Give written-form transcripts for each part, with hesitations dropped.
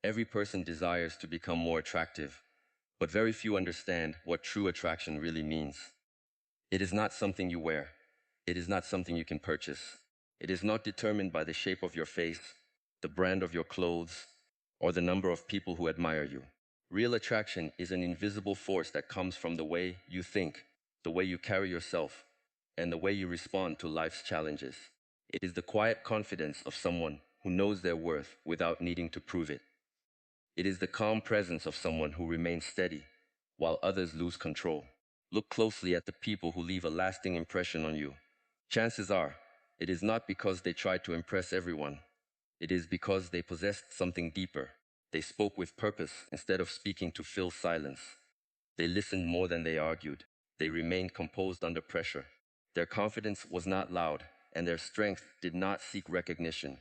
Every person desires to become more attractive, but very few understand what true attraction really means. It is not something you wear. It is not something you can purchase. It is not determined by the shape of your face, the brand of your clothes, or the number of people who admire you. Real attraction is an invisible force that comes from the way you think, the way you carry yourself, and the way you respond to life's challenges. It is the quiet confidence of someone who knows their worth without needing to prove it. It is the calm presence of someone who remains steady while others lose control. Look closely at the people who leave a lasting impression on you. Chances are, it is not because they tried to impress everyone. It is because they possessed something deeper. They spoke with purpose instead of speaking to fill silence. They listened more than they argued. They remained composed under pressure. Their confidence was not loud, and their strength did not seek recognition.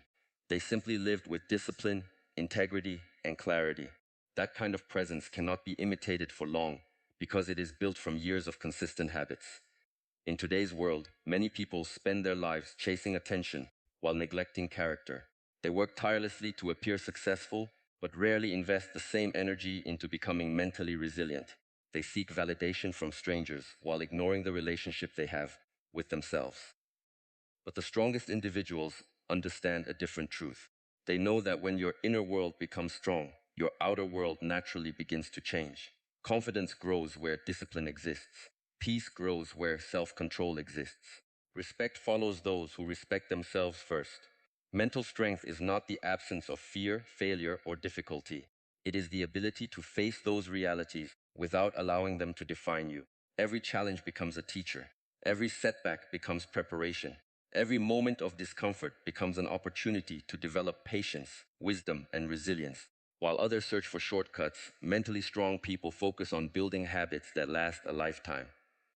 They simply lived with discipline, integrity, and clarity. That kind of presence cannot be imitated for long because it is built from years of consistent habits. In today's world, many people spend their lives chasing attention while neglecting character. They work tirelessly to appear successful, but rarely invest the same energy into becoming mentally resilient. They seek validation from strangers while ignoring the relationship they have with themselves. But the strongest individuals understand a different truth. They know that when your inner world becomes strong, your outer world naturally begins to change. Confidence grows where discipline exists. Peace grows where self-control exists. Respect follows those who respect themselves first. Mental strength is not the absence of fear, failure, or difficulty. It is the ability to face those realities without allowing them to define you. Every challenge becomes a teacher. Every setback becomes preparation. Every moment of discomfort becomes an opportunity to develop patience, wisdom, and resilience. While others search for shortcuts, mentally strong people focus on building habits that last a lifetime.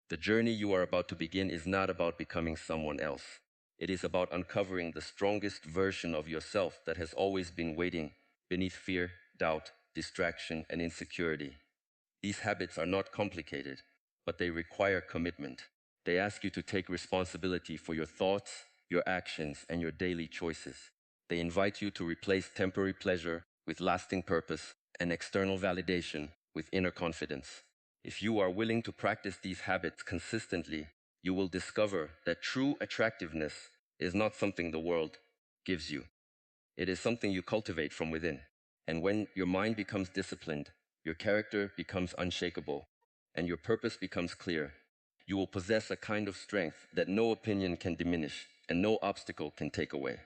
The journey you are about to begin is not about becoming someone else. It is about uncovering the strongest version of yourself that has always been waiting beneath fear, doubt, distraction, and insecurity. These habits are not complicated, but they require commitment. They ask you to take responsibility for your thoughts, your actions, and your daily choices. They invite you to replace temporary pleasure with lasting purpose and external validation with inner confidence. If you are willing to practice these habits consistently, you will discover that true attractiveness is not something the world gives you. It is something you cultivate from within. And when your mind becomes disciplined, your character becomes unshakable, and your purpose becomes clear, you will possess a kind of strength that no opinion can diminish and no obstacle can take away.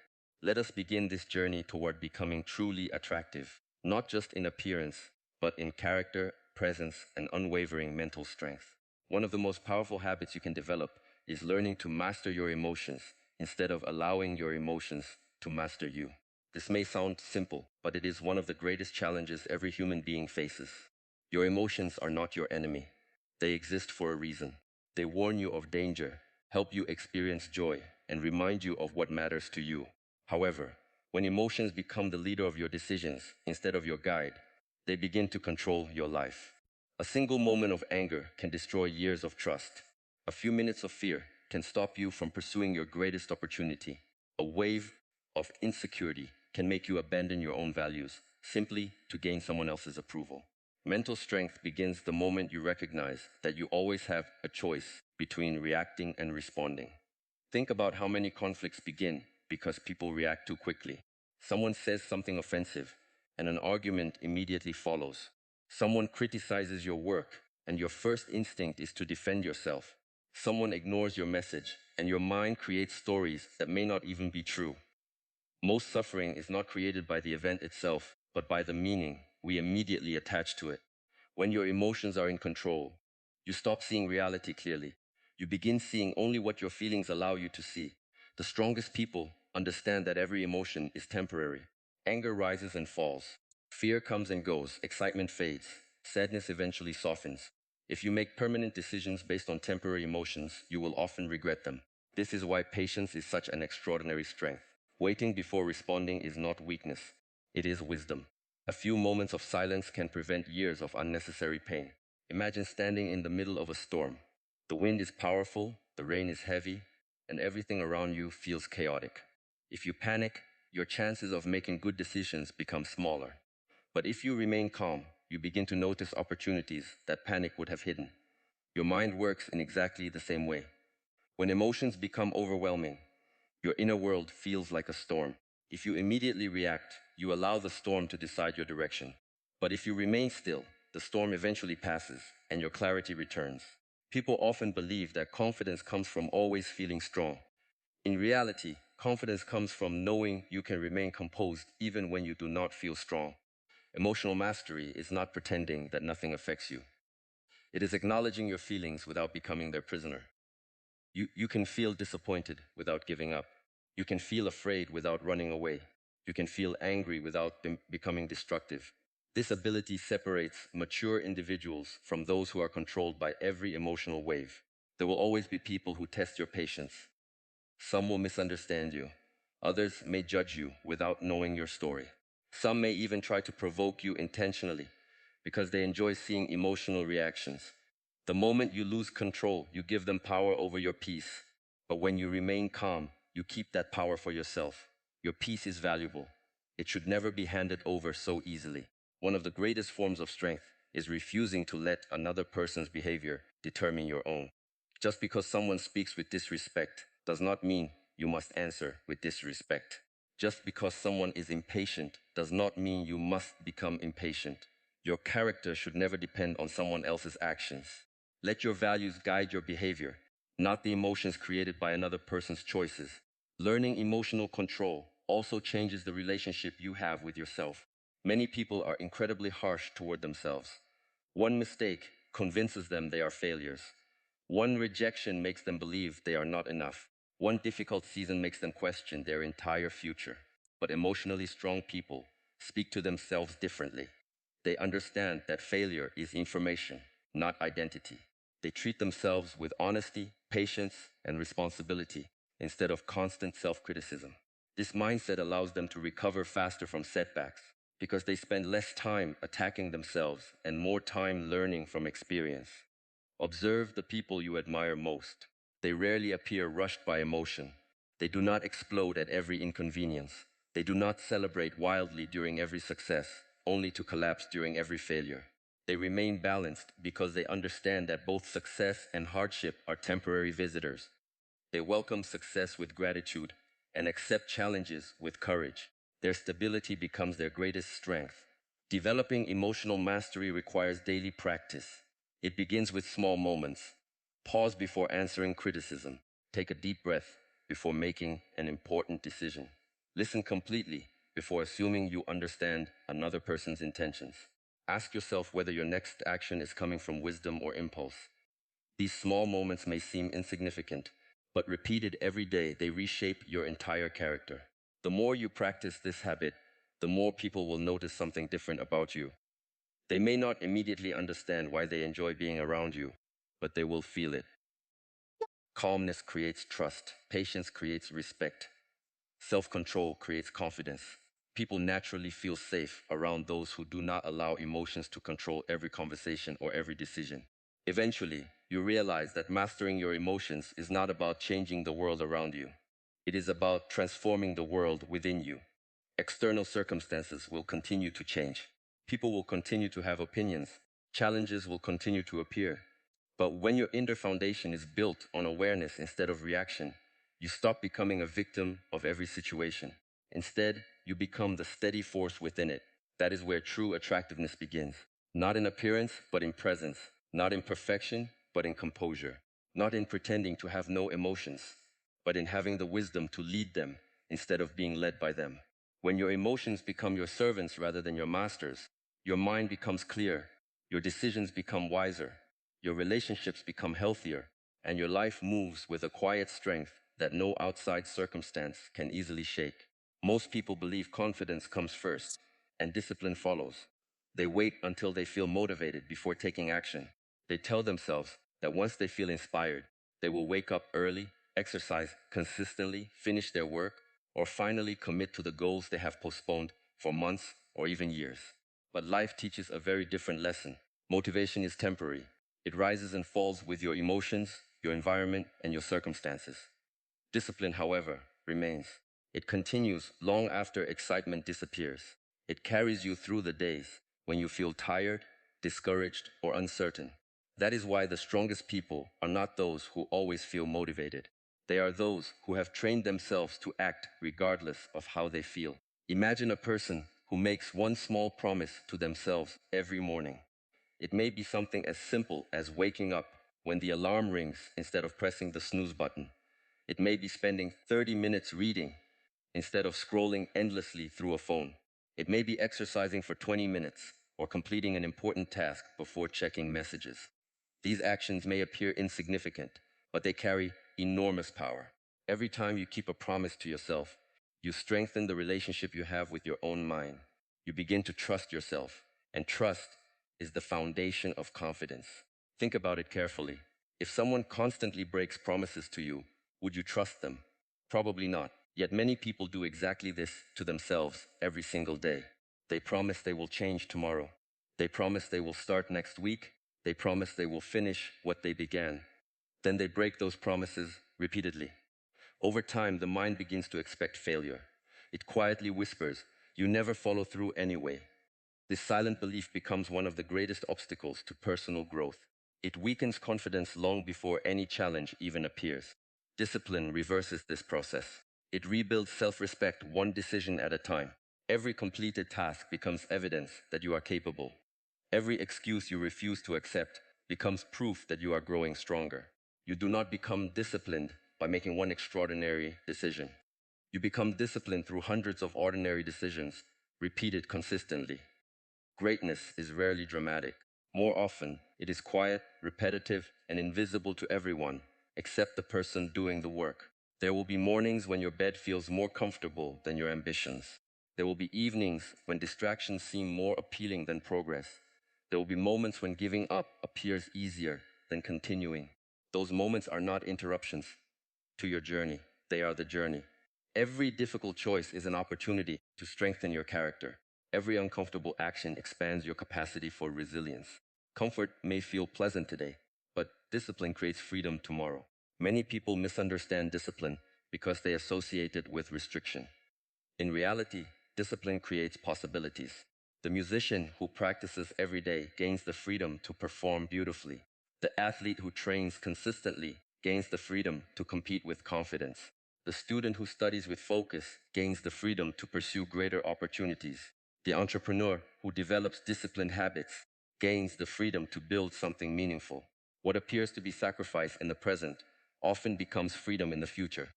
Let us begin this journey toward becoming truly attractive, not just in appearance, but in character, presence, and unwavering mental strength. One of the most powerful habits you can develop is learning to master your emotions instead of allowing your emotions to master you. This may sound simple, but it is one of the greatest challenges every human being faces. Your emotions are not your enemy. They exist for a reason. They warn you of danger, help you experience joy, and remind you of what matters to you. However, when emotions become the leader of your decisions instead of your guide, they begin to control your life. A single moment of anger can destroy years of trust. A few minutes of fear can stop you from pursuing your greatest opportunity. A wave of insecurity can make you abandon your own values simply to gain someone else's approval. Mental strength begins the moment you recognize that you always have a choice between reacting and responding. Think about how many conflicts begin because people react too quickly. Someone says something offensive, and an argument immediately follows. Someone criticizes your work, and your first instinct is to defend yourself. Someone ignores your message, and your mind creates stories that may not even be true. Most suffering is not created by the event itself, but by the meaning we immediately attach to it. When your emotions are in control, you stop seeing reality clearly. You begin seeing only what your feelings allow you to see. The strongest people understand that every emotion is temporary. Anger rises and falls. Fear comes and goes. Excitement fades. Sadness eventually softens. If you make permanent decisions based on temporary emotions, you will often regret them. This is why patience is such an extraordinary strength. Waiting before responding is not weakness. It is wisdom. A few moments of silence can prevent years of unnecessary pain. Imagine standing in the middle of a storm. The wind is powerful, the rain is heavy, and everything around you feels chaotic. If you panic, your chances of making good decisions become smaller. But if you remain calm, you begin to notice opportunities that panic would have hidden. Your mind works in exactly the same way. When emotions become overwhelming, your inner world feels like a storm. If you immediately react, you allow the storm to decide your direction. But if you remain still, the storm eventually passes and your clarity returns. People often believe that confidence comes from always feeling strong. In reality, confidence comes from knowing you can remain composed even when you do not feel strong. Emotional mastery is not pretending that nothing affects you. It is acknowledging your feelings without becoming their prisoner. You can feel disappointed without giving up. You can feel afraid without running away. You can feel angry without becoming destructive. This ability separates mature individuals from those who are controlled by every emotional wave. There will always be people who test your patience. Some will misunderstand you. Others may judge you without knowing your story. Some may even try to provoke you intentionally because they enjoy seeing emotional reactions. The moment you lose control, you give them power over your peace. But when you remain calm, you keep that power for yourself. Your peace is valuable. It should never be handed over so easily. One of the greatest forms of strength is refusing to let another person's behavior determine your own. Just because someone speaks with disrespect does not mean you must answer with disrespect. Just because someone is impatient does not mean you must become impatient. Your character should never depend on someone else's actions. Let your values guide your behavior, not the emotions created by another person's choices. Learning emotional control also changes the relationship you have with yourself. Many people are incredibly harsh toward themselves. One mistake convinces them they are failures. One rejection makes them believe they are not enough. One difficult season makes them question their entire future. But emotionally strong people speak to themselves differently. They understand that failure is information, not identity. They treat themselves with honesty, patience, and responsibility instead of constant self-criticism. This mindset allows them to recover faster from setbacks because they spend less time attacking themselves and more time learning from experience. Observe the people you admire most. They rarely appear rushed by emotion. They do not explode at every inconvenience. They do not celebrate wildly during every success, only to collapse during every failure. They remain balanced because they understand that both success and hardship are temporary visitors. They welcome success with gratitude and accept challenges with courage. Their stability becomes their greatest strength. Developing emotional mastery requires daily practice. It begins with small moments. Pause before answering criticism. Take a deep breath before making an important decision. Listen completely before assuming you understand another person's intentions. Ask yourself whether your next action is coming from wisdom or impulse. These small moments may seem insignificant, but repeated every day, they reshape your entire character. The more you practice this habit, the more people will notice something different about you. They may not immediately understand why they enjoy being around you, but they will feel it. Calmness creates trust. Patience creates respect. Self-control creates confidence. People naturally feel safe around those who do not allow emotions to control every conversation or every decision. Eventually, you realize that mastering your emotions is not about changing the world around you. It is about transforming the world within you. External circumstances will continue to change. People will continue to have opinions. Challenges will continue to appear. But when your inner foundation is built on awareness instead of reaction, you stop becoming a victim of every situation. Instead, you become the steady force within it. That is where true attractiveness begins. Not in appearance, but in presence. Not in perfection, but in composure. Not in pretending to have no emotions, but in having the wisdom to lead them instead of being led by them. When your emotions become your servants rather than your masters, your mind becomes clear, your decisions become wiser, your relationships become healthier, and your life moves with a quiet strength that no outside circumstance can easily shake. Most people believe confidence comes first, and discipline follows. They wait until they feel motivated before taking action. They tell themselves that once they feel inspired, they will wake up early, exercise consistently, finish their work, or finally commit to the goals they have postponed for months or even years. But life teaches a very different lesson. Motivation is temporary. It rises and falls with your emotions, your environment, and your circumstances. Discipline, however, remains. It continues long after excitement disappears. It carries you through the days when you feel tired, discouraged, or uncertain. That is why the strongest people are not those who always feel motivated. They are those who have trained themselves to act regardless of how they feel. Imagine a person who makes one small promise to themselves every morning. It may be something as simple as waking up when the alarm rings instead of pressing the snooze button. It may be spending 30 minutes reading instead of scrolling endlessly through a phone. It may be exercising for 20 minutes or completing an important task before checking messages. These actions may appear insignificant, but they carry enormous power. Every time you keep a promise to yourself, you strengthen the relationship you have with your own mind. You begin to trust yourself, and trust is the foundation of confidence. Think about it carefully. If someone constantly breaks promises to you, would you trust them? Probably not. Yet many people do exactly this to themselves every single day. They promise they will change tomorrow. They promise they will start next week. They promise they will finish what they began. Then they break those promises repeatedly. Over time, the mind begins to expect failure. It quietly whispers, "You never follow through anyway." This silent belief becomes one of the greatest obstacles to personal growth. It weakens confidence long before any challenge even appears. Discipline reverses this process. It rebuilds self-respect one decision at a time. Every completed task becomes evidence that you are capable. Every excuse you refuse to accept becomes proof that you are growing stronger. You do not become disciplined by making one extraordinary decision. You become disciplined through hundreds of ordinary decisions, repeated consistently. Greatness is rarely dramatic. More often, it is quiet, repetitive, and invisible to everyone, except the person doing the work. There will be mornings when your bed feels more comfortable than your ambitions. There will be evenings when distractions seem more appealing than progress. There will be moments when giving up appears easier than continuing. Those moments are not interruptions to your journey, they are the journey. Every difficult choice is an opportunity to strengthen your character. Every uncomfortable action expands your capacity for resilience. Comfort may feel pleasant today, but discipline creates freedom tomorrow. Many people misunderstand discipline because they associate it with restriction. In reality, discipline creates possibilities. The musician who practices every day gains the freedom to perform beautifully. The athlete who trains consistently gains the freedom to compete with confidence. The student who studies with focus gains the freedom to pursue greater opportunities. The entrepreneur who develops disciplined habits gains the freedom to build something meaningful. What appears to be sacrifice in the present often becomes freedom in the future.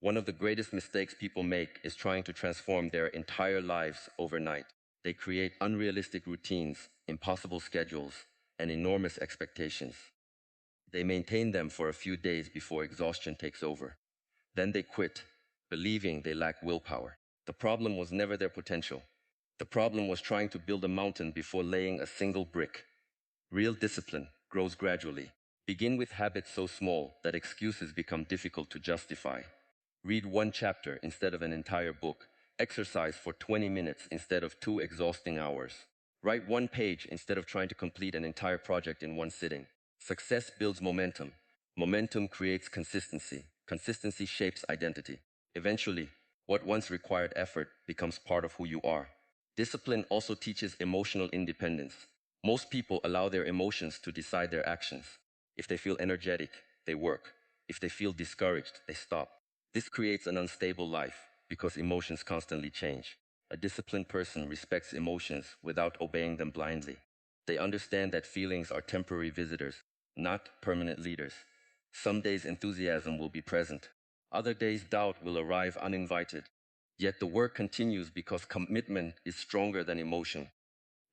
One of the greatest mistakes people make is trying to transform their entire lives overnight. They create unrealistic routines, impossible schedules, and enormous expectations. They maintain them for a few days before exhaustion takes over. Then they quit, believing they lack willpower. The problem was never their potential. The problem was trying to build a mountain before laying a single brick. Real discipline grows gradually. Begin with habits so small that excuses become difficult to justify. Read one chapter instead of an entire book. Exercise for 20 minutes instead of 2 exhausting hours. Write one page instead of trying to complete an entire project in one sitting. Success builds momentum. Momentum creates consistency. Consistency shapes identity. Eventually, what once required effort becomes part of who you are. Discipline also teaches emotional independence. Most people allow their emotions to decide their actions. If they feel energetic, they work. If they feel discouraged, they stop. This creates an unstable life because emotions constantly change. A disciplined person respects emotions without obeying them blindly. They understand that feelings are temporary visitors, not permanent leaders. Some days enthusiasm will be present. Other days doubt will arrive uninvited. Yet the work continues because commitment is stronger than emotion.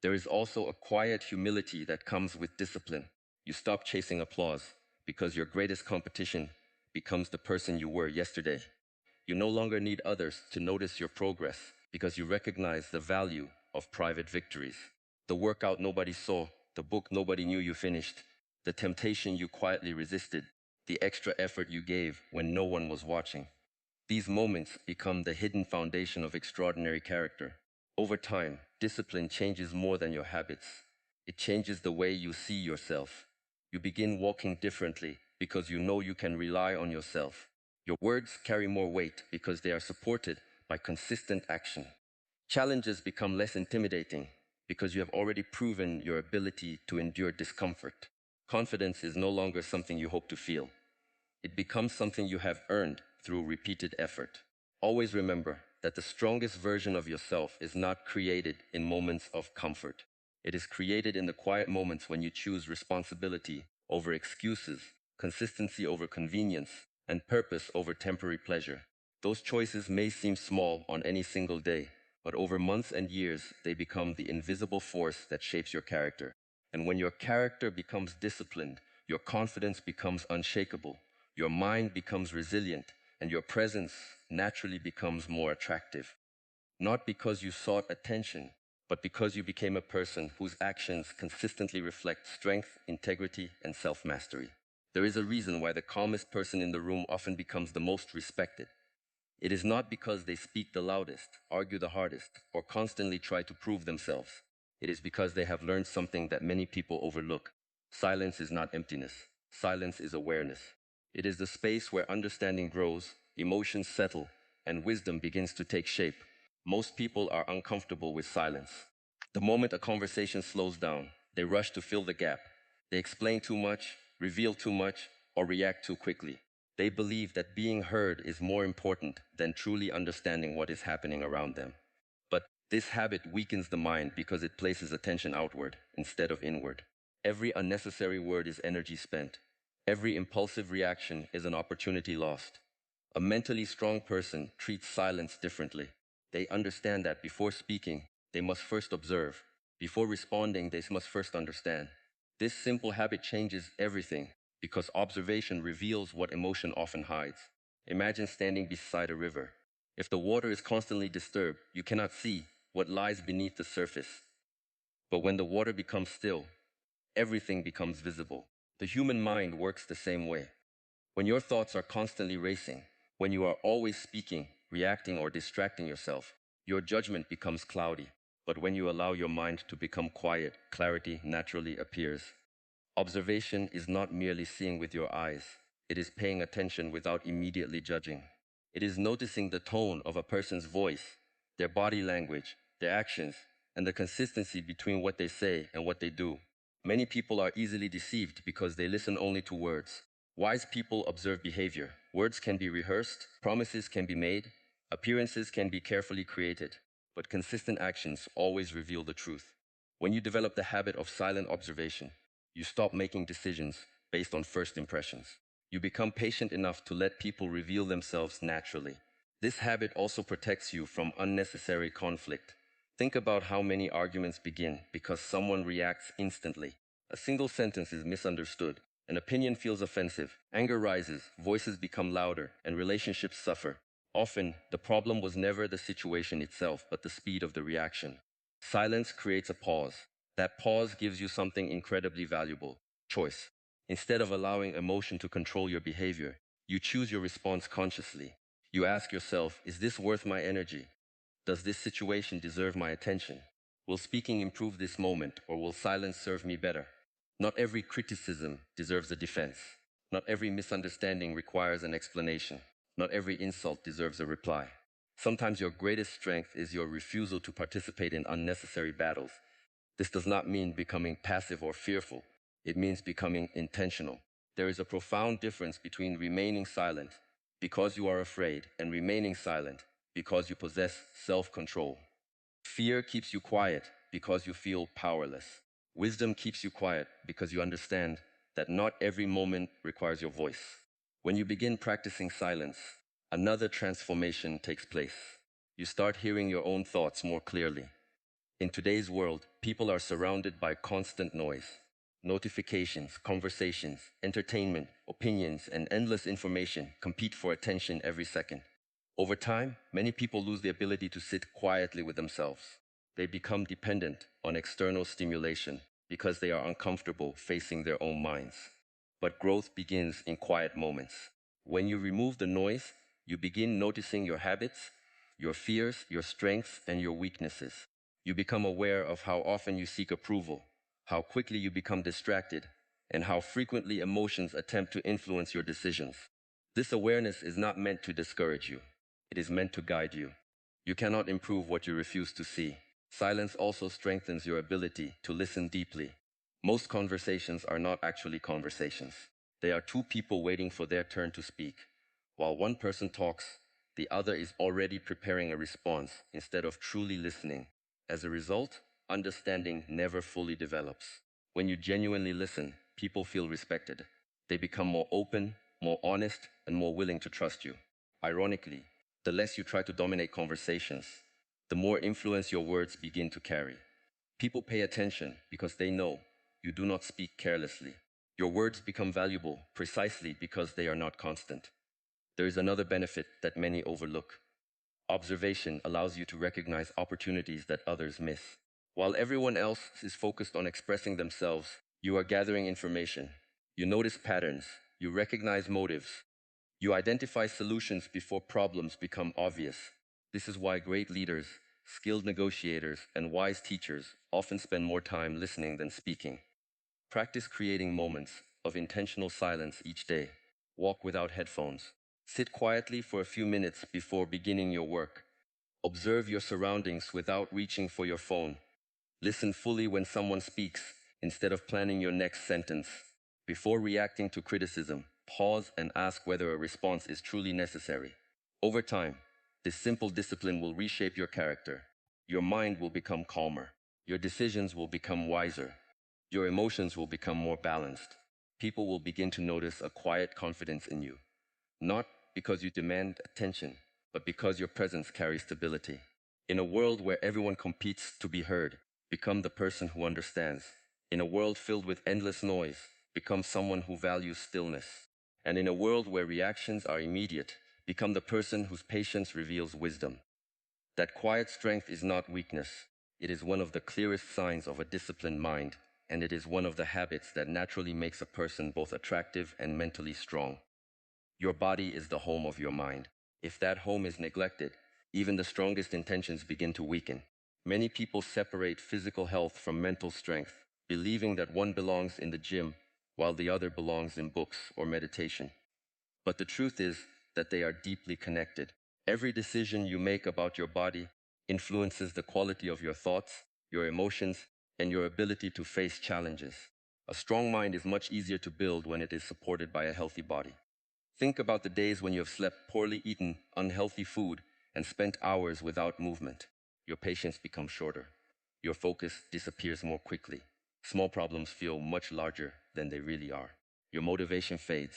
There is also a quiet humility that comes with discipline. You stop chasing applause because your greatest competition becomes the person you were yesterday. You no longer need others to notice your progress because you recognize the value of private victories. The workout nobody saw, the book nobody knew you finished, the temptation you quietly resisted, the extra effort you gave when no one was watching. These moments become the hidden foundation of extraordinary character. Over time, discipline changes more than your habits. It changes the way you see yourself. You begin walking differently because you know you can rely on yourself. Your words carry more weight because they are supported by consistent action. Challenges become less intimidating because you have already proven your ability to endure discomfort. Confidence is no longer something you hope to feel. It becomes something you have earned through repeated effort. Always remember that the strongest version of yourself is not created in moments of comfort. It is created in the quiet moments when you choose responsibility over excuses, consistency over convenience, and purpose over temporary pleasure. Those choices may seem small on any single day, but over months and years, they become the invisible force that shapes your character. And when your character becomes disciplined, your confidence becomes unshakable, your mind becomes resilient, and your presence naturally becomes more attractive. Not because you sought attention, but because you became a person whose actions consistently reflect strength, integrity, and self mastery. There is a reason why the calmest person in the room often becomes the most respected. It is not because they speak the loudest, argue the hardest, or constantly try to prove themselves. It is because they have learned something that many people overlook. Silence is not emptiness. Silence is awareness. It is the space where understanding grows, emotions settle, and wisdom begins to take shape. Most people are uncomfortable with silence. The moment a conversation slows down, they rush to fill the gap. They explain too much, reveal too much, or react too quickly. They believe that being heard is more important than truly understanding what is happening around them. But this habit weakens the mind because it places attention outward instead of inward. Every unnecessary word is energy spent. Every impulsive reaction is an opportunity lost. A mentally strong person treats silence differently. They understand that before speaking, they must first observe. Before responding, they must first understand. This simple habit changes everything because observation reveals what emotion often hides. Imagine standing beside a river. If the water is constantly disturbed, you cannot see what lies beneath the surface. But when the water becomes still, everything becomes visible. The human mind works the same way. When your thoughts are constantly racing, when you are always speaking, reacting, or distracting yourself, your judgment becomes cloudy. But when you allow your mind to become quiet, clarity naturally appears. Observation is not merely seeing with your eyes, it is paying attention without immediately judging. It is noticing the tone of a person's voice, their body language, their actions, and the consistency between what they say and what they do. Many people are easily deceived because they listen only to words. Wise people observe behavior. Words can be rehearsed, promises can be made, appearances can be carefully created, but consistent actions always reveal the truth. When you develop the habit of silent observation, you stop making decisions based on first impressions. You become patient enough to let people reveal themselves naturally. This habit also protects you from unnecessary conflict. Think about how many arguments begin because someone reacts instantly. A single sentence is misunderstood, an opinion feels offensive, anger rises, voices become louder, and relationships suffer. Often, the problem was never the situation itself, but the speed of the reaction. Silence creates a pause. That pause gives you something incredibly valuable: choice. Instead of allowing emotion to control your behavior, you choose your response consciously. You ask yourself, is this worth my energy? Does this situation deserve my attention? Will speaking improve this moment, or will silence serve me better? Not every criticism deserves a defense. Not every misunderstanding requires an explanation. Not every insult deserves a reply. Sometimes your greatest strength is your refusal to participate in unnecessary battles. This does not mean becoming passive or fearful. It means becoming intentional. There is a profound difference between remaining silent because you are afraid and remaining silent because you possess self-control. Fear keeps you quiet because you feel powerless. Wisdom keeps you quiet because you understand that not every moment requires your voice. When you begin practicing silence, another transformation takes place. You start hearing your own thoughts more clearly. In today's world, people are surrounded by constant noise. Notifications, conversations, entertainment, opinions, and endless information compete for attention every second. Over time, many people lose the ability to sit quietly with themselves. They become dependent on external stimulation because they are uncomfortable facing their own minds. But growth begins in quiet moments. When you remove the noise, you begin noticing your habits, your fears, your strengths, and your weaknesses. You become aware of how often you seek approval, how quickly you become distracted, and how frequently emotions attempt to influence your decisions. This awareness is not meant to discourage you. It is meant to guide you. You cannot improve what you refuse to see. Silence also strengthens your ability to listen deeply. Most conversations are not actually conversations. They are two people waiting for their turn to speak. While one person talks, the other is already preparing a response instead of truly listening. As a result, understanding never fully develops. When you genuinely listen, people feel respected. They become more open, more honest, and more willing to trust you. Ironically, the less you try to dominate conversations, the more influence your words begin to carry. People pay attention because they know you do not speak carelessly. Your words become valuable precisely because they are not constant. There is another benefit that many overlook. Observation allows you to recognize opportunities that others miss. While everyone else is focused on expressing themselves, you are gathering information. You notice patterns. You recognize motives. You identify solutions before problems become obvious. This is why great leaders, skilled negotiators, and wise teachers often spend more time listening than speaking. Practice creating moments of intentional silence each day. Walk without headphones. Sit quietly for a few minutes before beginning your work. Observe your surroundings without reaching for your phone. Listen fully when someone speaks instead of planning your next sentence. Before reacting to criticism, pause and ask whether a response is truly necessary. Over time, this simple discipline will reshape your character. Your mind will become calmer. Your decisions will become wiser. Your emotions will become more balanced. People will begin to notice a quiet confidence in you. Not because you demand attention, but because your presence carries stability. In a world where everyone competes to be heard, become the person who understands. In a world filled with endless noise, become someone who values stillness. And in a world where reactions are immediate, become the person whose patience reveals wisdom. That quiet strength is not weakness. It is one of the clearest signs of a disciplined mind, and it is one of the habits that naturally makes a person both attractive and mentally strong. Your body is the home of your mind. If that home is neglected, even the strongest intentions begin to weaken. Many people separate physical health from mental strength, believing that one belongs in the gym while the other belongs in books or meditation. But the truth is that they are deeply connected. Every decision you make about your body influences the quality of your thoughts, your emotions, and your ability to face challenges. A strong mind is much easier to build when it is supported by a healthy body. Think about the days when you have slept poorly, eaten unhealthy food, and spent hours without movement. Your patience becomes shorter. Your focus disappears more quickly. Small problems feel much larger than they really are. Your motivation fades,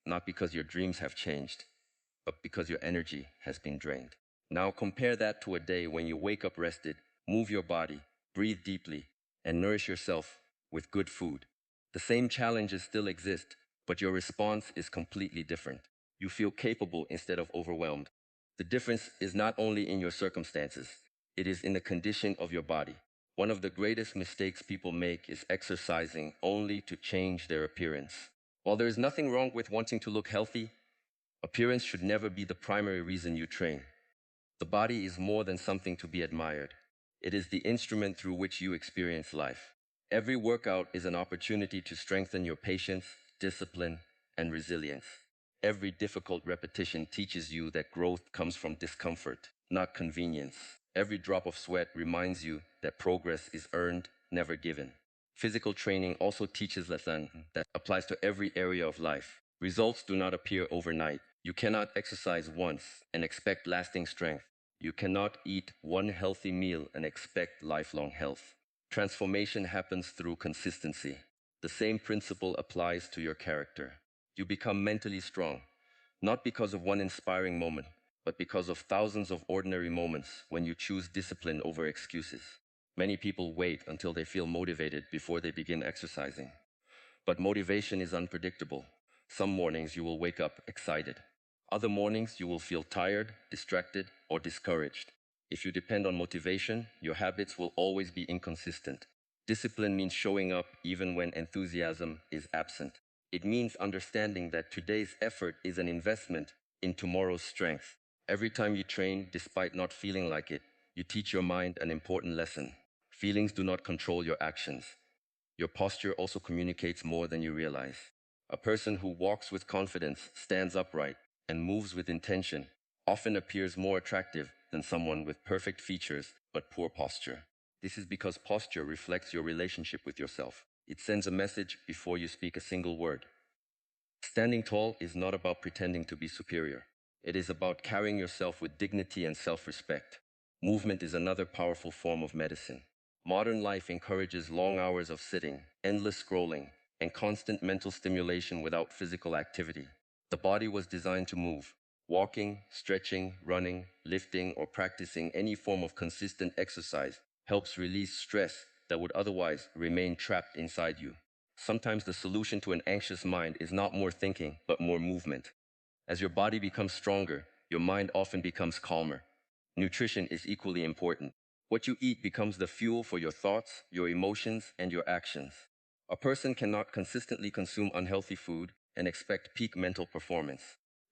not because your dreams have changed, but because your energy has been drained. Now compare that to a day when you wake up rested, move your body, breathe deeply, and nourish yourself with good food. The same challenges still exist, but your response is completely different. You feel capable instead of overwhelmed. The difference is not only in your circumstances, it is in the condition of your body. One of the greatest mistakes people make is exercising only to change their appearance. While there is nothing wrong with wanting to look healthy, appearance should never be the primary reason you train. The body is more than something to be admired. It is the instrument through which you experience life. Every workout is an opportunity to strengthen your patience, discipline, and resilience. Every difficult repetition teaches you that growth comes from discomfort, not convenience. Every drop of sweat reminds you that progress is earned, never given. Physical training also teaches lesson that applies to every area of life. Results do not appear overnight. You cannot exercise once and expect lasting strength. You cannot eat one healthy meal and expect lifelong health. Transformation happens through consistency. The same principle applies to your character. You become mentally strong, not because of one inspiring moment, but because of thousands of ordinary moments when you choose discipline over excuses. Many people wait until they feel motivated before they begin exercising. But motivation is unpredictable. Some mornings you will wake up excited. Other mornings you will feel tired, distracted, or discouraged. If you depend on motivation, your habits will always be inconsistent. Discipline means showing up even when enthusiasm is absent. It means understanding that today's effort is an investment in tomorrow's strength. Every time you train, despite not feeling like it, you teach your mind an important lesson. Feelings do not control your actions. Your posture also communicates more than you realize. A person who walks with confidence, stands upright, and moves with intention often appears more attractive than someone with perfect features but poor posture. This is because posture reflects your relationship with yourself. It sends a message before you speak a single word. Standing tall is not about pretending to be superior. It is about carrying yourself with dignity and self-respect. Movement is another powerful form of medicine. Modern life encourages long hours of sitting, endless scrolling, and constant mental stimulation without physical activity. The body was designed to move. Walking, stretching, running, lifting, or practicing any form of consistent exercise helps release stress that would otherwise remain trapped inside you. Sometimes the solution to an anxious mind is not more thinking, but more movement. As your body becomes stronger, your mind often becomes calmer. Nutrition is equally important. What you eat becomes the fuel for your thoughts, your emotions, and your actions. A person cannot consistently consume unhealthy food and expect peak mental performance.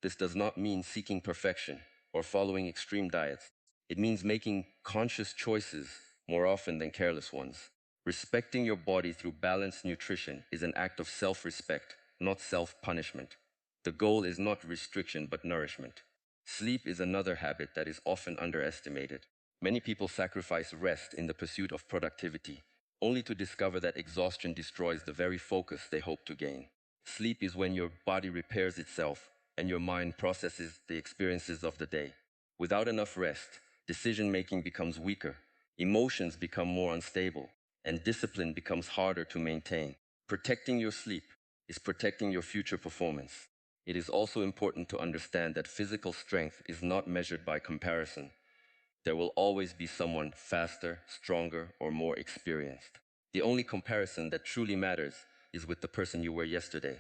This does not mean seeking perfection or following extreme diets. It means making conscious choices more often than careless ones. Respecting your body through balanced nutrition is an act of self-respect, not self-punishment. The goal is not restriction but nourishment. Sleep is another habit that is often underestimated. Many people sacrifice rest in the pursuit of productivity, only to discover that exhaustion destroys the very focus they hope to gain. Sleep is when your body repairs itself and your mind processes the experiences of the day. Without enough rest, decision-making becomes weaker, emotions become more unstable, and discipline becomes harder to maintain. Protecting your sleep is protecting your future performance. It is also important to understand that physical strength is not measured by comparison. There will always be someone faster, stronger, or more experienced. The only comparison that truly matters is with the person you were yesterday.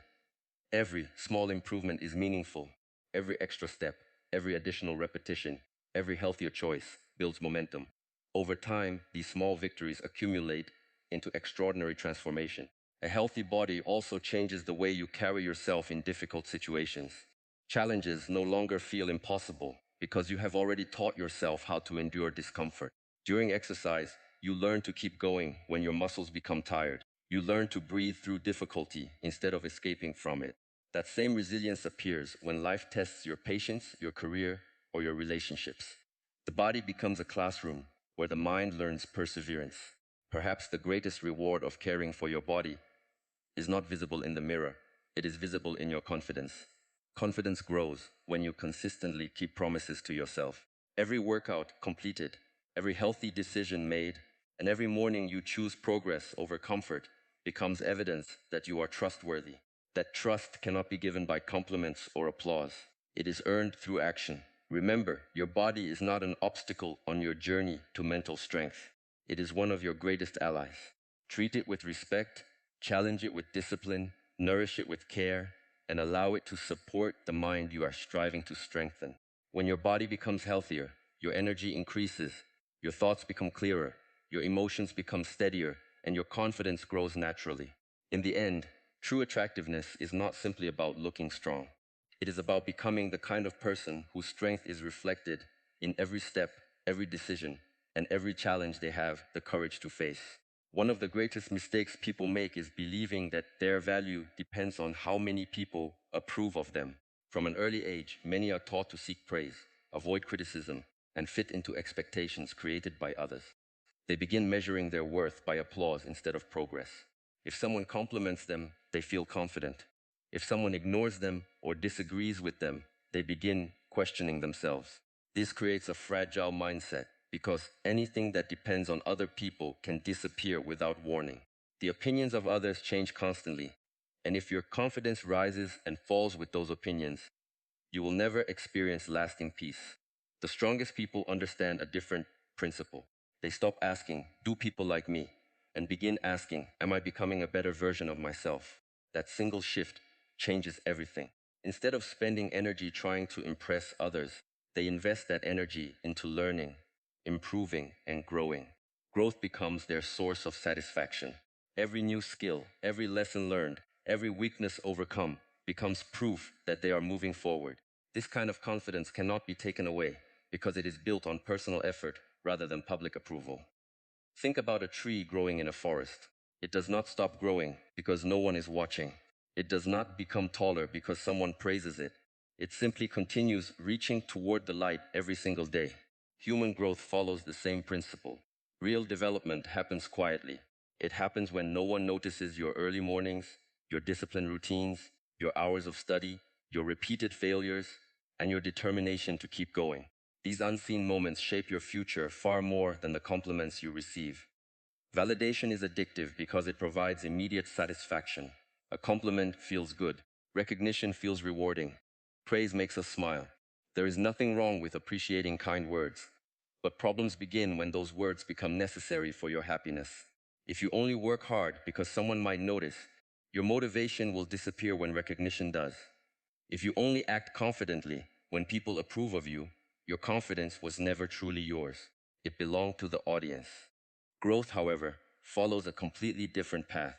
Every small improvement is meaningful. Every extra step, every additional repetition, every healthier choice builds momentum. Over time, these small victories accumulate into extraordinary transformation. A healthy body also changes the way you carry yourself in difficult situations. Challenges no longer feel impossible because you have already taught yourself how to endure discomfort. During exercise, you learn to keep going when your muscles become tired. You learn to breathe through difficulty instead of escaping from it. That same resilience appears when life tests your patience, your career, or your relationships. The body becomes a classroom where the mind learns perseverance. Perhaps the greatest reward of caring for your body is not visible in the mirror. It is visible in your confidence. Confidence grows when you consistently keep promises to yourself. Every workout completed, every healthy decision made, and every morning you choose progress over comfort becomes evidence that you are trustworthy. That trust cannot be given by compliments or applause. It is earned through action. Remember, your body is not an obstacle on your journey to mental strength. It is one of your greatest allies. Treat it with respect, challenge it with discipline, nourish it with care, and allow it to support the mind you are striving to strengthen. When your body becomes healthier, your energy increases, your thoughts become clearer, your emotions become steadier, and your confidence grows naturally. In the end, true attractiveness is not simply about looking strong. It is about becoming the kind of person whose strength is reflected in every step, every decision, and every challenge they have the courage to face. One of the greatest mistakes people make is believing that their value depends on how many people approve of them. From an early age, many are taught to seek praise, avoid criticism, and fit into expectations created by others. They begin measuring their worth by applause instead of progress. If someone compliments them, they feel confident. If someone ignores them or disagrees with them, they begin questioning themselves. This creates a fragile mindset because anything that depends on other people can disappear without warning. The opinions of others change constantly, and if your confidence rises and falls with those opinions, you will never experience lasting peace. The strongest people understand a different principle. They stop asking, "Do people like me?" and begin asking, "Am I becoming a better version of myself?" That single shift changes everything. Instead of spending energy trying to impress others, they invest that energy into learning, improving, and growing. Growth becomes their source of satisfaction. Every new skill, every lesson learned, every weakness overcome becomes proof that they are moving forward. This kind of confidence cannot be taken away because it is built on personal effort rather than public approval. Think about a tree growing in a forest. It does not stop growing because no one is watching. It does not become taller because someone praises it. It simply continues reaching toward the light every single day. Human growth follows the same principle. Real development happens quietly. It happens when no one notices your early mornings, your disciplined routines, your hours of study, your repeated failures, and your determination to keep going. These unseen moments shape your future far more than the compliments you receive. Validation is addictive because it provides immediate satisfaction. A compliment feels good. Recognition feels rewarding. Praise makes us smile. There is nothing wrong with appreciating kind words, but problems begin when those words become necessary for your happiness. If you only work hard because someone might notice, your motivation will disappear when recognition does. If you only act confidently when people approve of you, your confidence was never truly yours. It belonged to the audience. Growth, however, follows a completely different path.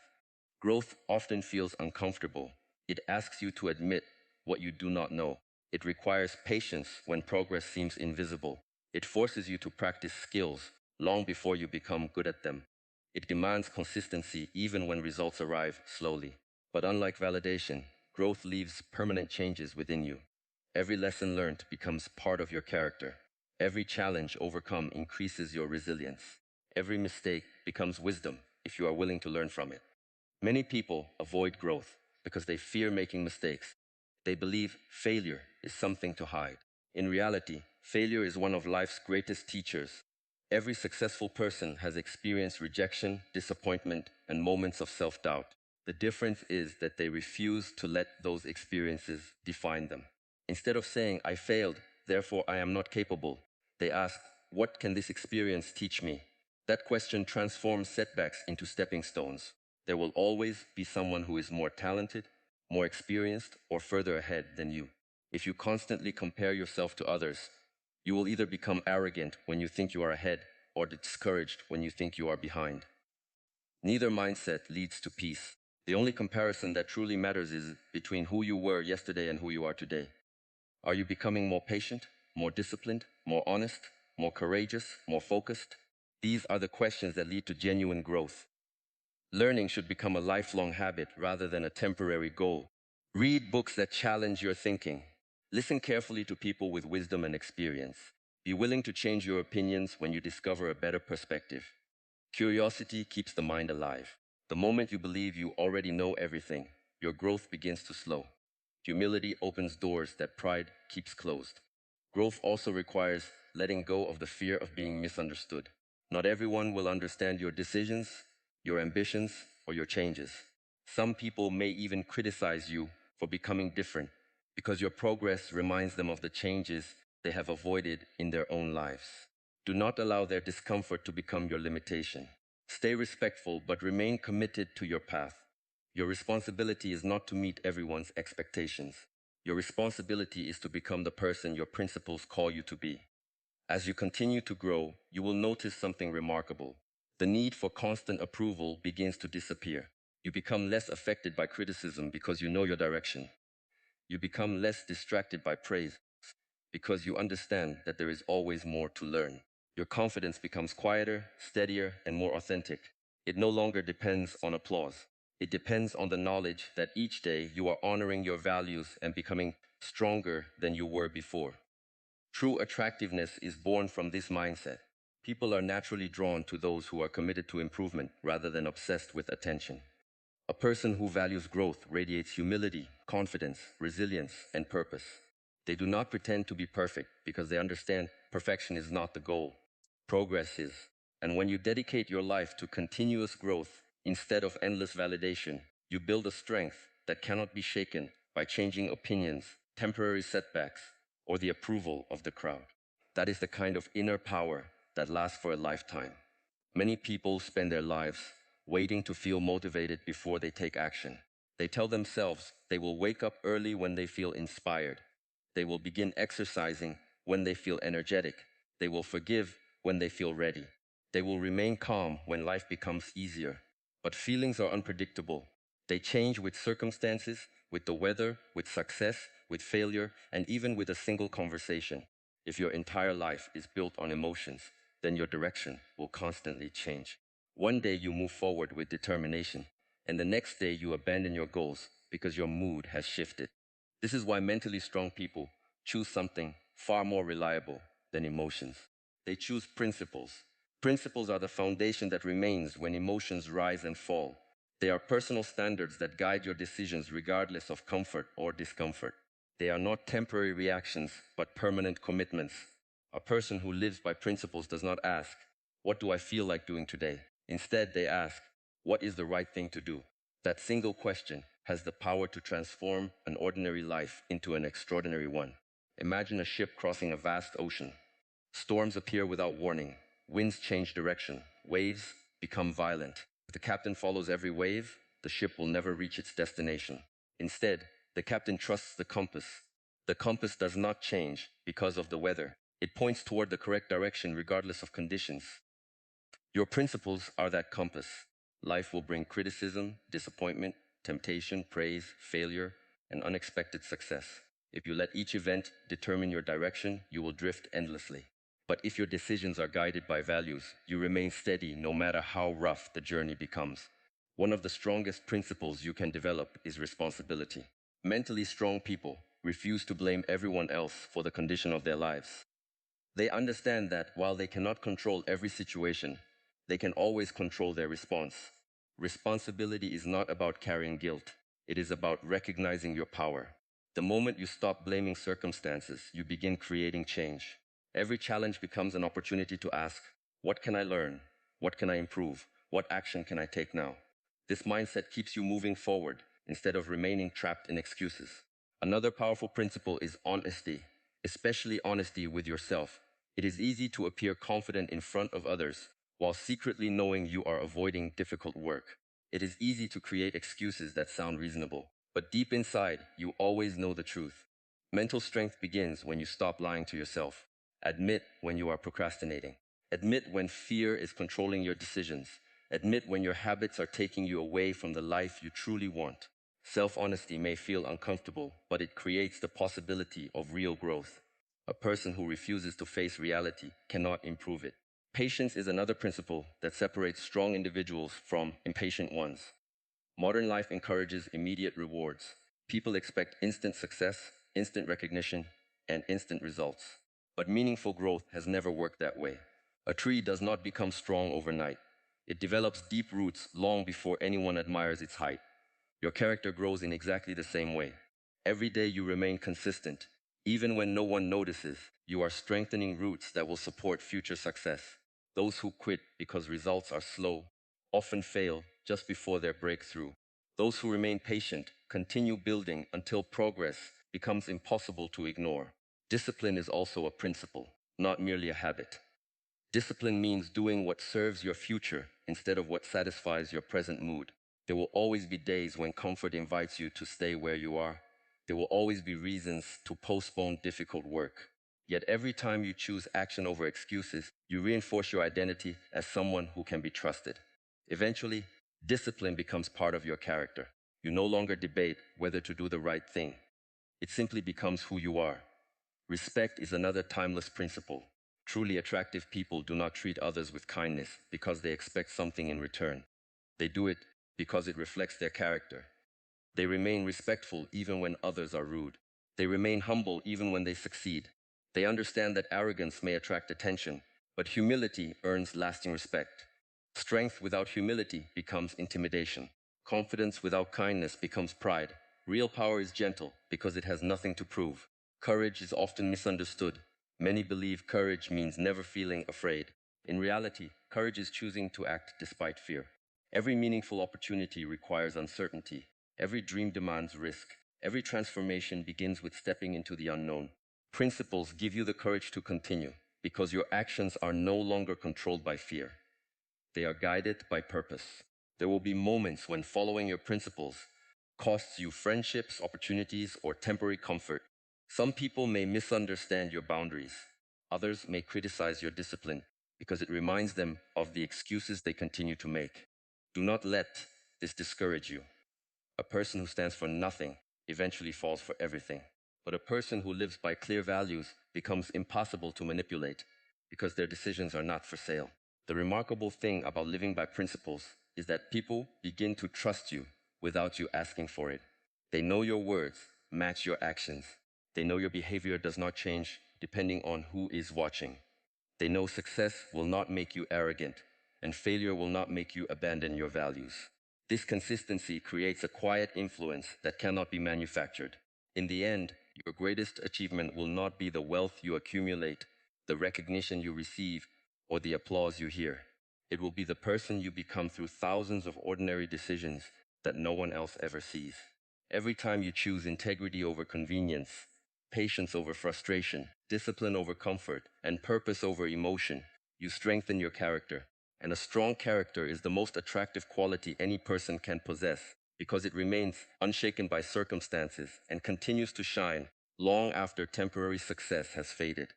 Growth often feels uncomfortable. It asks you to admit what you do not know. It requires patience when progress seems invisible. It forces you to practice skills long before you become good at them. It demands consistency even when results arrive slowly. But unlike validation, growth leaves permanent changes within you. Every lesson learned becomes part of your character. Every challenge overcome increases your resilience. Every mistake becomes wisdom if you are willing to learn from it. Many people avoid growth because they fear making mistakes. They believe failure is something to hide. In reality, failure is one of life's greatest teachers. Every successful person has experienced rejection, disappointment, and moments of self-doubt. The difference is that they refuse to let those experiences define them. Instead of saying, I failed, therefore I am not capable, they ask, what can this experience teach me? That question transforms setbacks into stepping stones. There will always be someone who is more talented, more experienced, or further ahead than you. If you constantly compare yourself to others, you will either become arrogant when you think you are ahead or discouraged when you think you are behind. Neither mindset leads to peace. The only comparison that truly matters is between who you were yesterday and who you are today. Are you becoming more patient, more disciplined, more honest, more courageous, more focused? These are the questions that lead to genuine growth. Learning should become a lifelong habit rather than a temporary goal. Read books that challenge your thinking. Listen carefully to people with wisdom and experience. Be willing to change your opinions when you discover a better perspective. Curiosity keeps the mind alive. The moment you believe you already know everything, your growth begins to slow. Humility opens doors that pride keeps closed. Growth also requires letting go of the fear of being misunderstood. Not everyone will understand your decisions, your ambitions, or your changes. Some people may even criticize you for becoming different because your progress reminds them of the changes they have avoided in their own lives. Do not allow their discomfort to become your limitation. Stay respectful but remain committed to your path. Your responsibility is not to meet everyone's expectations. Your responsibility is to become the person your principles call you to be. As you continue to grow, you will notice something remarkable. The need for constant approval begins to disappear. You become less affected by criticism because you know your direction. You become less distracted by praise because you understand that there is always more to learn. Your confidence becomes quieter, steadier, and more authentic. It no longer depends on applause. It depends on the knowledge that each day you are honoring your values and becoming stronger than you were before. True attractiveness is born from this mindset. People are naturally drawn to those who are committed to improvement rather than obsessed with attention. A person who values growth radiates humility, confidence, resilience, and purpose. They do not pretend to be perfect because they understand perfection is not the goal. Progress is. And when you dedicate your life to continuous growth instead of endless validation, you build a strength that cannot be shaken by changing opinions, temporary setbacks, or the approval of the crowd. That is the kind of inner power that lasts for a lifetime. Many people spend their lives waiting to feel motivated before they take action. They tell themselves they will wake up early when they feel inspired. They will begin exercising when they feel energetic. They will forgive when they feel ready. They will remain calm when life becomes easier. But feelings are unpredictable. They change with circumstances, with the weather, with success, with failure, and even with a single conversation. If your entire life is built on emotions, then your direction will constantly change. One day you move forward with determination, and the next day you abandon your goals because your mood has shifted. This is why mentally strong people choose something far more reliable than emotions. They choose principles. Principles are the foundation that remains when emotions rise and fall. They are personal standards that guide your decisions regardless of comfort or discomfort. They are not temporary reactions, but permanent commitments. A person who lives by principles does not ask, "What do I feel like doing today?" Instead, they ask, "What is the right thing to do?" That single question has the power to transform an ordinary life into an extraordinary one. Imagine a ship crossing a vast ocean. Storms appear without warning. Winds change direction. Waves become violent. If the captain follows every wave, the ship will never reach its destination. Instead, the captain trusts the compass. The compass does not change because of the weather. It points toward the correct direction regardless of conditions. Your principles are that compass. Life will bring criticism, disappointment, temptation, praise, failure, and unexpected success. If you let each event determine your direction, you will drift endlessly. But if your decisions are guided by values, you remain steady no matter how rough the journey becomes. One of the strongest principles you can develop is responsibility. Mentally strong people refuse to blame everyone else for the condition of their lives. They understand that while they cannot control every situation, they can always control their response. Responsibility is not about carrying guilt. It is about recognizing your power. The moment you stop blaming circumstances, you begin creating change. Every challenge becomes an opportunity to ask, "What can I learn? What can I improve? What action can I take now?" This mindset keeps you moving forward instead of remaining trapped in excuses. Another powerful principle is honesty, especially honesty with yourself. It is easy to appear confident in front of others while secretly knowing you are avoiding difficult work. It is easy to create excuses that sound reasonable, but deep inside, you always know the truth. Mental strength begins when you stop lying to yourself. Admit when you are procrastinating. Admit when fear is controlling your decisions. Admit when your habits are taking you away from the life you truly want. Self-honesty may feel uncomfortable, but it creates the possibility of real growth. A person who refuses to face reality cannot improve it. Patience is another principle that separates strong individuals from impatient ones. Modern life encourages immediate rewards. People expect instant success, instant recognition, and instant results. But meaningful growth has never worked that way. A tree does not become strong overnight. It develops deep roots long before anyone admires its height. Your character grows in exactly the same way. Every day you remain consistent. Even when no one notices, you are strengthening roots that will support future success. Those who quit because results are slow often fail just before their breakthrough. Those who remain patient continue building until progress becomes impossible to ignore. Discipline is also a principle, not merely a habit. Discipline means doing what serves your future instead of what satisfies your present mood. There will always be days when comfort invites you to stay where you are. There will always be reasons to postpone difficult work. Yet every time you choose action over excuses, you reinforce your identity as someone who can be trusted. Eventually, discipline becomes part of your character. You no longer debate whether to do the right thing. It simply becomes who you are. Respect is another timeless principle. Truly attractive people do not treat others with kindness because they expect something in return. They do it because it reflects their character. They remain respectful even when others are rude. They remain humble even when they succeed. They understand that arrogance may attract attention, but humility earns lasting respect. Strength without humility becomes intimidation. Confidence without kindness becomes pride. Real power is gentle because it has nothing to prove. Courage is often misunderstood. Many believe courage means never feeling afraid. In reality, courage is choosing to act despite fear. Every meaningful opportunity requires uncertainty. Every dream demands risk. Every transformation begins with stepping into the unknown. Principles give you the courage to continue because your actions are no longer controlled by fear. They are guided by purpose. There will be moments when following your principles costs you friendships, opportunities, or temporary comfort. Some people may misunderstand your boundaries. Others may criticize your discipline because it reminds them of the excuses they continue to make. Do not let this discourage you. A person who stands for nothing eventually falls for everything. But a person who lives by clear values becomes impossible to manipulate because their decisions are not for sale. The remarkable thing about living by principles is that people begin to trust you without you asking for it. They know your words match your actions. They know your behavior does not change depending on who is watching. They know success will not make you arrogant, and failure will not make you abandon your values. This consistency creates a quiet influence that cannot be manufactured. In the end, your greatest achievement will not be the wealth you accumulate, the recognition you receive, or the applause you hear. It will be the person you become through thousands of ordinary decisions that no one else ever sees. Every time you choose integrity over convenience, patience over frustration, discipline over comfort, and purpose over emotion, you strengthen your character. And a strong character is the most attractive quality any person can possess because it remains unshaken by circumstances and continues to shine long after temporary success has faded.